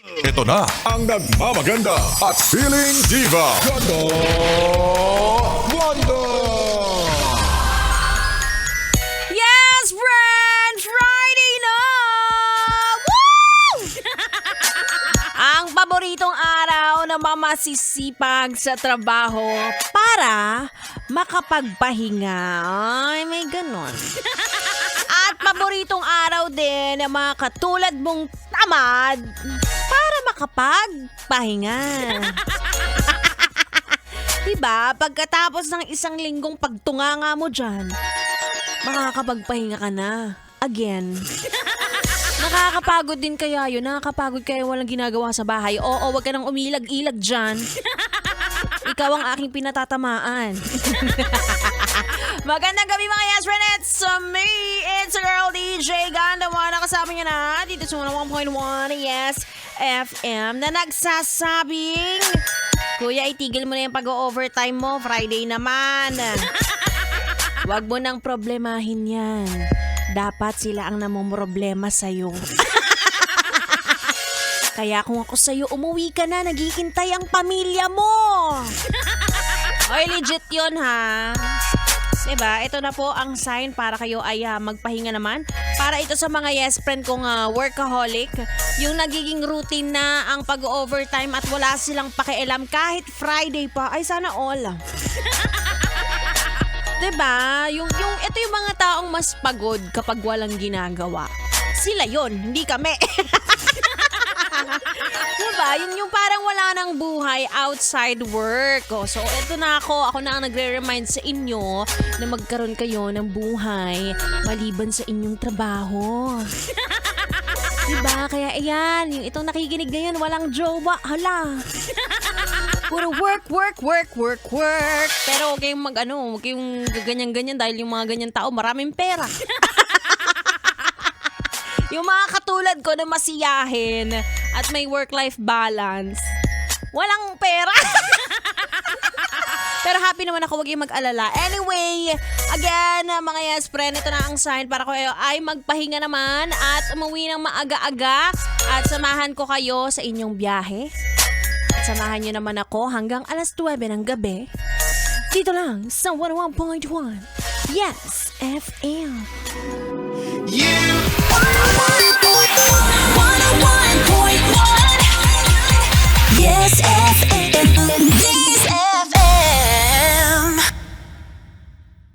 Ito na ang nagmamaganda at feeling diva, Ganda Wanda! Yes, friend! Friday na! Woo! Ang paboritong araw ng mga masisipag sa trabaho para makapagpahinga. Ay, may ganon. At paboritong araw din ng mga katulad mong tamad para makapagpahinga. Diba? Pagkatapos ng isang linggong pagtunganga mo dyan, makakapagpahinga ka na. Again. Nakakapagod din kaya yun. Nakakapagod kaya walang ginagawa sa bahay. Oo, wag ka nang umilag-ilag dyan. Ikaw ang aking pinatatamaan. Magandang gabi mga yes friend. It's me. It's a girl DJ Ganda Wanda. Kasama niya na dito sa 101.1 Yes FM na nagsasabing, Kuya, itigil mo na yung pag-overtime mo. Friday naman. Wag mo nang problemahin yan. Dapat sila ang namumroblema sa'yo. Kaya kung ako sa'yo, umuwi ka na. Naghihintay ang pamilya mo. Oy, legit yun ha. Diba? Ito na po ang sign para kayo ay magpahinga naman. Para ito sa mga yes friend kong workaholic. Yung nagiging routine na ang pag-overtime at wala silang pakialam kahit Friday pa. Ay, sana all. Diba? Ito yung mga taong mas pagod kapag walang ginagawa. Sila yon, hindi kami. Diba? Yun yung parang wala nang buhay outside work. So, eto na ako. Ako na ang nagre-remind sa inyo na magkaroon kayo ng buhay maliban sa inyong trabaho. Diba? Kaya ayan, yung itong nakikinig ngayon, walang jowa. Hala. Puro work. Pero huwag kayong huwag kayong ganyan-ganyan dahil yung mga ganyan tao maraming pera. Yung mga katulad ko na masiyahin at may work-life balance, walang pera. Pero happy naman ako, huwag kayong mag-alala. Anyway, again, mga yes friend, ito na ang sign para kayo ay magpahinga naman at umuwi ng maaga-aga at samahan ko kayo sa inyong biyahe. At samahan nyo naman ako hanggang alas 9 ng gabi. Dito lang sa 101.1 Yes FM. Yeah!